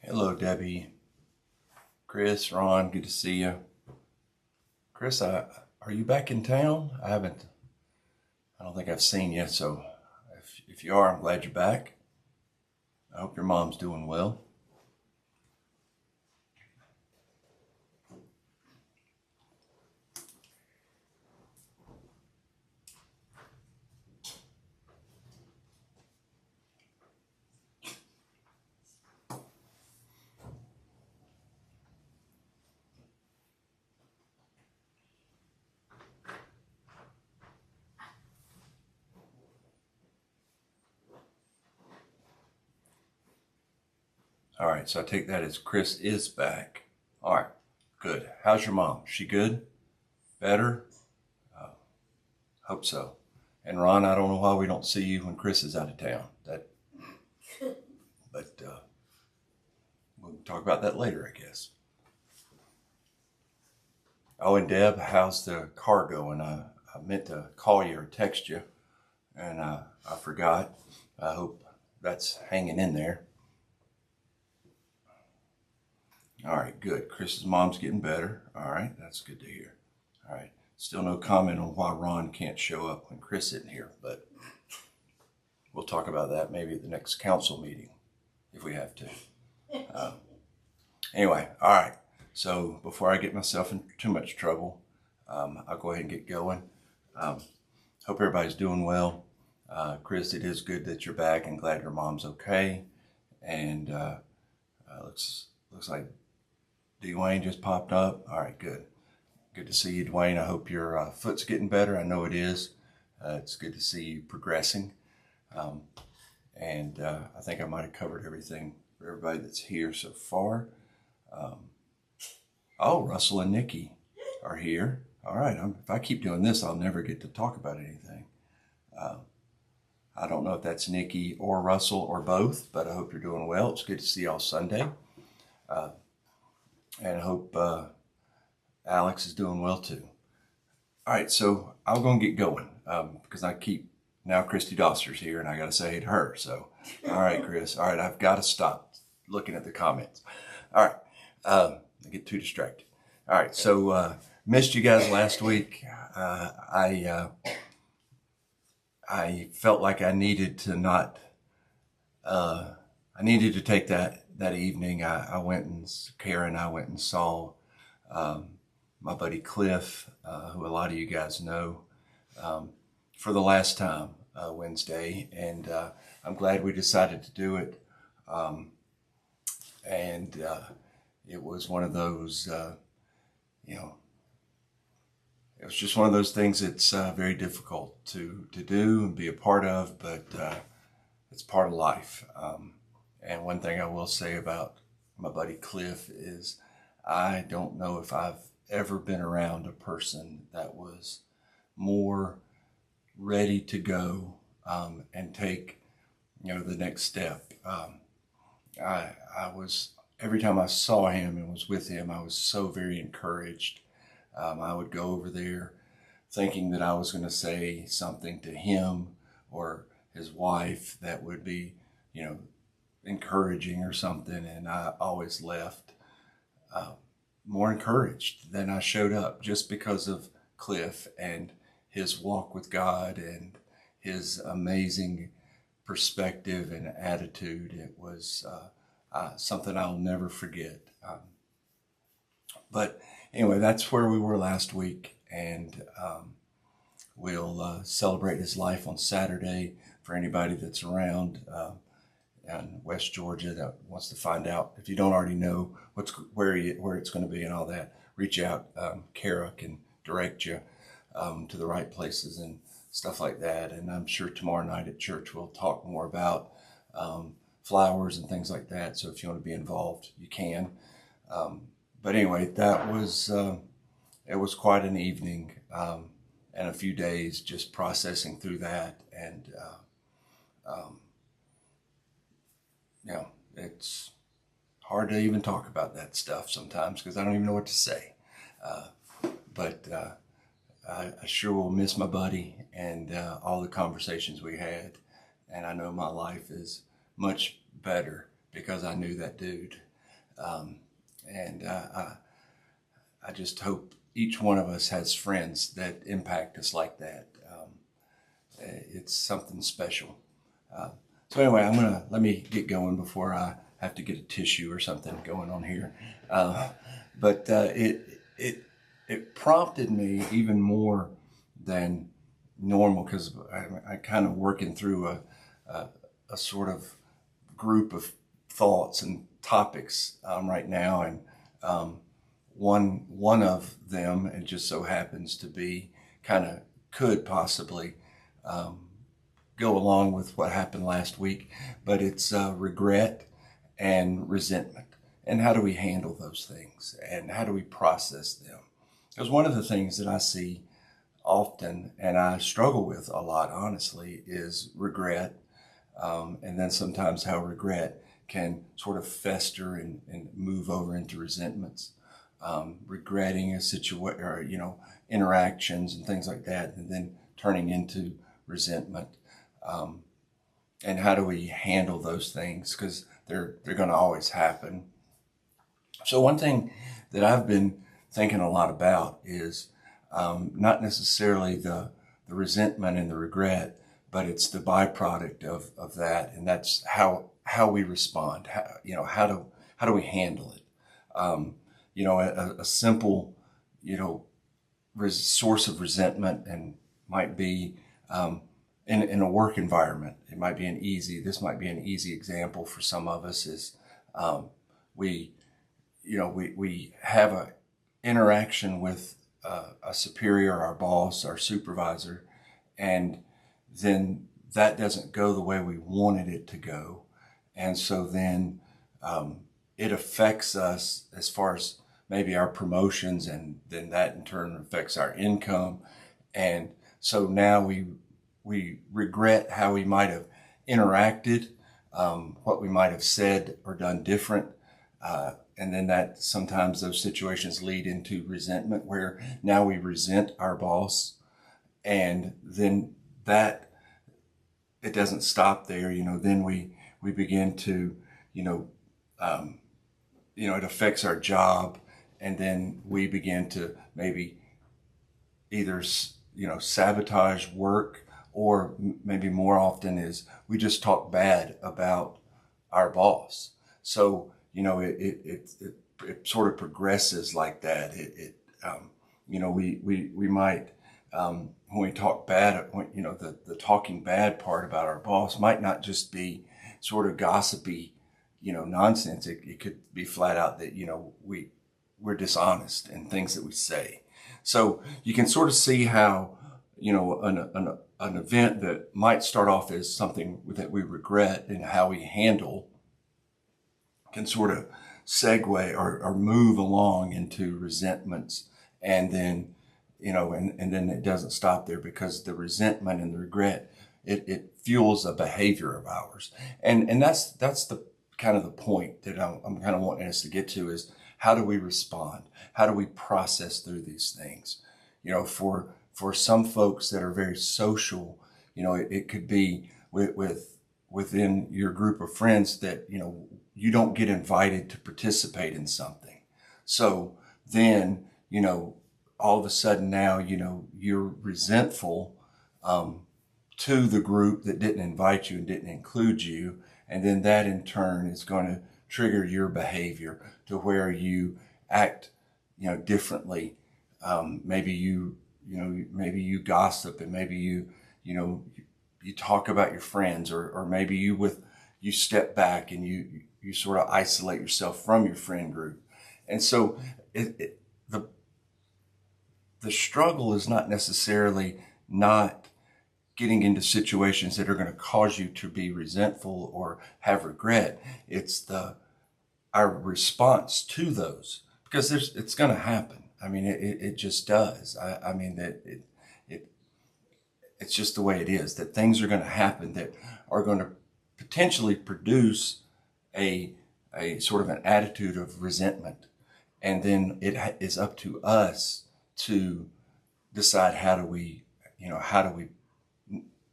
Hello, Debbie, Chris, Ron, good to see you. Chris, are you back in town? I don't think I've seen you, so if you are, I'm glad you're back. I hope your mom's doing well. All right, so I take that as Chris is back. All right, good. How's your mom? She good? Better? Hope so. And Ron, I don't know why we don't see you when Chris is out of town. But we'll talk about that later, I guess. Oh, and Deb, how's the car going? I meant to call you or text you, and I forgot. I hope that's hanging in there. All right, good. Chris's mom's getting better. All right, that's good to hear. All right, still no comment on why Ron can't show up when Chris isn't here, but we'll talk about that maybe at the next council meeting if we have to. Anyway, all right. So before I get myself in too much trouble, I'll go ahead and get going. Hope everybody's doing well. Chris, it is good that you're back and glad your mom's okay. And looks like Dwayne just popped up. All right, good. Good to see you, Dwayne. I hope your foot's getting better. I know it is. It's good to see you progressing. And I think I might have covered everything for everybody that's here so far. Oh, Russell and Nikki are here. All right. If I keep doing this, I'll never get to talk about anything. I don't know if that's Nikki or Russell or both, but I hope you're doing well. It's good to see y'all Sunday. And I hope Alex is doing well too. All right, so I'm going to get going because now Christy Dosser's here and I got to say hey to her. So, all right, Chris. All right, I've got to stop looking at the comments. All right, I get too distracted. All right, so missed you guys last week. I felt like I needed to I needed to take that evening. Karen and I went and saw my buddy Cliff, who a lot of you guys know, for the last time Wednesday. And I'm glad we decided to do it. And it was one of those, it was just one of those things that's very difficult to do and be a part of, but it's part of life. And one thing I will say about my buddy Cliff is I don't know if I've ever been around a person that was more ready to go and take, the next step. Every time I saw him and was with him, I was so very encouraged. I would go over there thinking that I was going to say something to him or his wife that would be, encouraging or something. And I always left more encouraged than I showed up just because of Cliff and his walk with God and his amazing perspective and attitude. It was something I'll never forget. But anyway, that's where we were last week, and we'll celebrate his life on Saturday. For anybody that's around in West Georgia that wants to find out, if you don't already know where it's going to be and all that, reach out. Kara can direct you to the right places and stuff like that. And I'm sure tomorrow night at church we'll talk more about flowers and things like that. So if you want to be involved, you can. But anyway, it was quite an evening and a few days just processing through that. And, it's hard to even talk about that stuff sometimes because I don't even know what to say. But I sure will miss my buddy and all the conversations we had. And I know my life is much better because I knew that dude. And I just hope each one of us has friends that impact us like that. It's something special. So anyway, let me get going before I have to get a tissue or something going on here. But it prompted me even more than normal, because I kind of working through a sort of group of thoughts and topics right now, and one of them, it just so happens to be could possibly go along with what happened last week, but it's regret and resentment. And how do we handle those things? And how do we process them? Because one of the things that I see often, and I struggle with a lot, honestly, is regret. And then sometimes how regret can sort of fester and move over into resentments. Regretting a situation, or, interactions and things like that, and then turning into resentment. And how do we handle those things? Because they're going to always happen. So one thing that I've been thinking a lot about is not necessarily the resentment and the regret, but it's the byproduct of that, and that's how we respond. How do we handle it? A simple source of resentment and might be in a work environment. It might be this might be an easy example for some of us, is we have a interaction with a superior, our boss, our supervisor, and then that doesn't go the way we wanted it to go. And so then it affects us as far as maybe our promotions, and then that in turn affects our income. And so now we regret how we might have interacted, what we might have said or done different. And then that sometimes those situations lead into resentment, where now we resent our boss. And then that, it doesn't stop there. Then we begin to, it affects our job. And then we begin to maybe either, sabotage work, or maybe more often is we just talk bad about our boss. So, it sort of progresses like that. We might, when we talk bad, the talking bad part about our boss might not just be sort of gossipy, nonsense. It could be flat out that, we're dishonest in things that we say. So you can sort of see how, an event that might start off as something that we regret and how we handle can sort of segue or move along into resentments. And then, and then it doesn't stop there, because the resentment and the regret, it fuels a behavior of ours. And that's the kind of the point that I'm kind of wanting us to get to, is how do we respond? How do we process through these things? For some folks that are very social, it could be within your group of friends that, you don't get invited to participate in something. So then, all of a sudden now, you're resentful to the group that didn't invite you and didn't include you. And then that in turn is going to trigger your behavior to where you act, differently. Maybe maybe you gossip, and maybe you talk about your friends, or maybe you step back and you sort of isolate yourself from your friend group. And so the struggle is not necessarily not getting into situations that are going to cause you to be resentful or have regret. It's our response to those, because it's going to happen. I mean, it just does. I mean that it's just the way it is, that things are going to happen that are going to potentially produce a sort of an attitude of resentment. And then it is up to us to decide how do we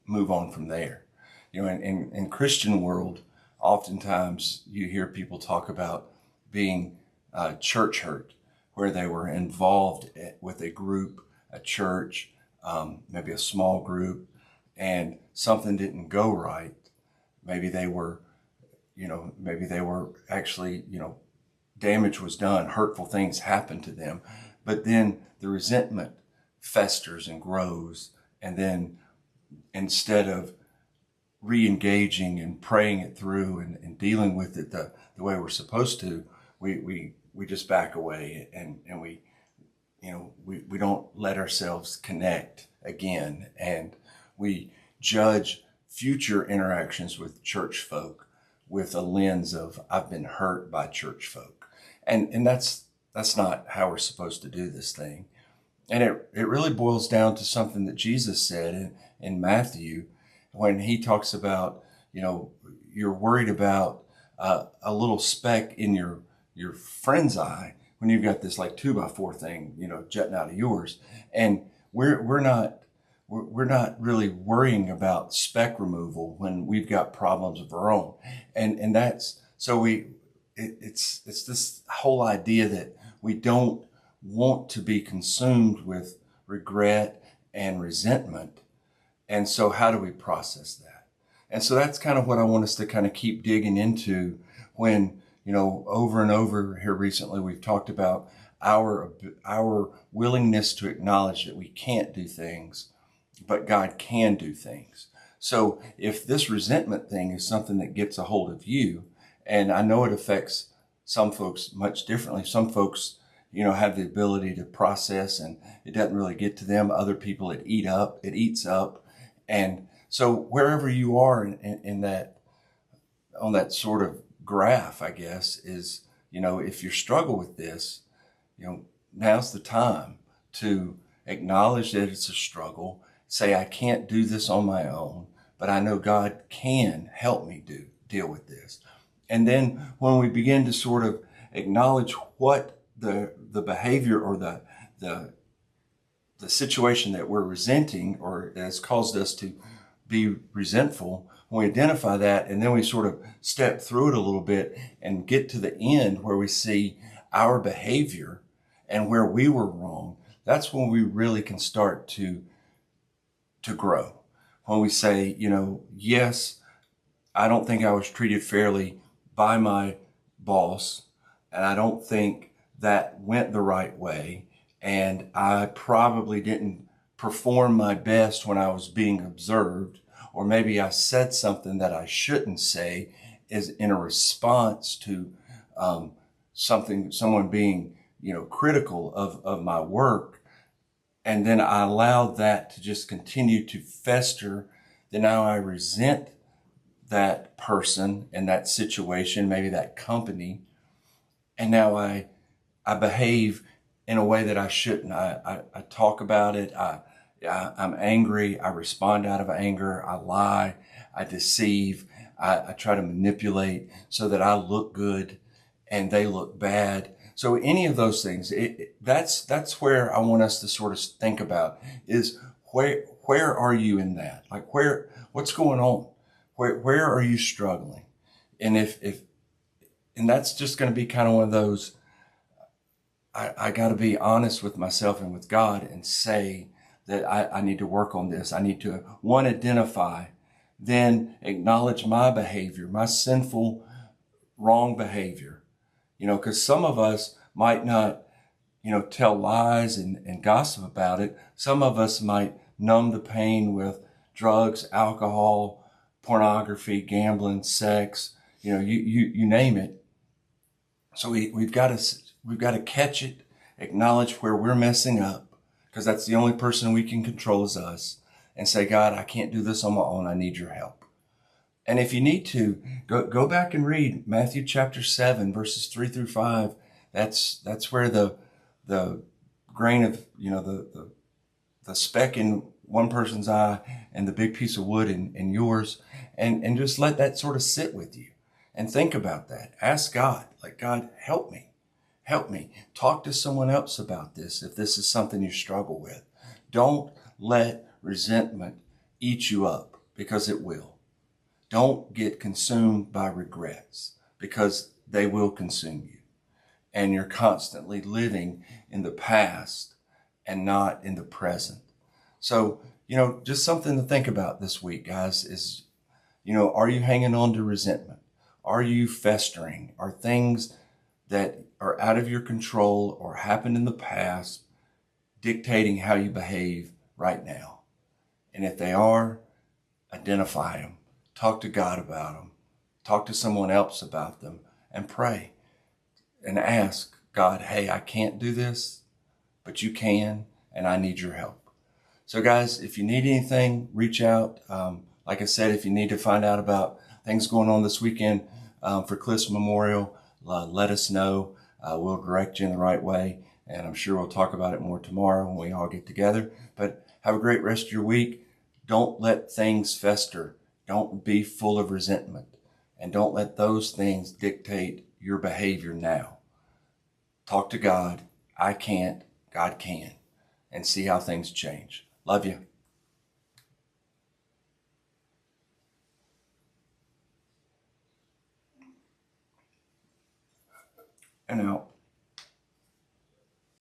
move on from there. In Christian world, oftentimes you hear people talk about, being church hurt, where they were involved with a group, a church, maybe a small group, and something didn't go right. Maybe they were, maybe they were actually, damage was done, hurtful things happened to them. But then the resentment festers and grows. And then instead of re-engaging and praying it through and dealing with it the way we're supposed to, we just back away and we don't let ourselves connect again. And we judge future interactions with church folk with a lens of, I've been hurt by church folk. And that's not how we're supposed to do this thing. And it really boils down to something that Jesus said in Matthew, when he talks about, you're worried about a little speck in your friend's eye when you've got this like 2x4 thing, jutting out of yours. And we're not really worrying about speck removal when we've got problems of our own. And that's, so it's this whole idea that we don't want to be consumed with regret and resentment. And so how do we process that? And so that's kind of what I want us to kind of keep digging into when, over and over here recently, we've talked about our willingness to acknowledge that we can't do things, but God can do things. So if this resentment thing is something that gets a hold of you, and I know it affects some folks much differently. Some folks, have the ability to process and it doesn't really get to them. Other people it eats up. And so wherever you are in that, on that sort of graph, I guess, is, if you struggle with this, now's the time to acknowledge that it's a struggle. Say, I can't do this on my own, but I know God can help me deal with this. And then when we begin to sort of acknowledge what the behavior or the situation that we're resenting or has caused us to be resentful, when we identify that and then we sort of step through it a little bit and get to the end where we see our behavior and where we were wrong, that's when we really can start to grow. When we say, yes, I don't think I was treated fairly by my boss, and I don't think that went the right way, and I probably didn't perform my best when I was being observed, or maybe I said something that I shouldn't say is in a response to someone being, critical of my work. And then I allowed that to just continue to fester. Then now I resent that person and that situation, maybe that company. And now I behave in a way that I shouldn't. I talk about it. I'm angry. I respond out of anger. I lie. I deceive. I try to manipulate so that I look good and they look bad. So any of those things, that's where I want us to sort of think about is where are you in that? Like what's going on? Where are you struggling? And and that's just going to be kind of one of those, I got to be honest with myself and with God and say that I need to work on this. I need to, one, identify, then acknowledge my behavior, my sinful, wrong behavior. Because some of us might not, tell lies and gossip about it. Some of us might numb the pain with drugs, alcohol, pornography, gambling, sex, you name it. So we've got to catch it, acknowledge where we're messing up, because that's the only person we can control is us, and say, God, I can't do this on my own. I need your help. And if you need to, go back and read Matthew chapter 7, verses 3-5. That's where the grain of, the speck in one person's eye and the big piece of wood in yours, and just let that sort of sit with you and think about that. Ask God, like, God, help me. Help me. Talk to someone else about this if this is something you struggle with. Don't let resentment eat you up, because it will. Don't get consumed by regrets, because they will consume you. and you're constantly living in the past and not in the present. So, just something to think about this week, guys, is, are you hanging on to resentment? Are you festering? Are things that are out of your control or happened in the past dictating how you behave right now? And if they are, identify them. Talk to God about them. Talk to someone else about them and pray and ask God, hey, I can't do this, but you can, and I need your help. So guys, if you need anything, reach out. Like I said, if you need to find out about things going on this weekend for Cliff's Memorial, let us know. We'll direct you in the right way, and I'm sure we'll talk about it more tomorrow when we all get together. But have a great rest of your week. Don't let things fester. Don't be full of resentment, and don't let those things dictate your behavior now. Talk to God. I can't, God can, and see how things change. Love you. And out.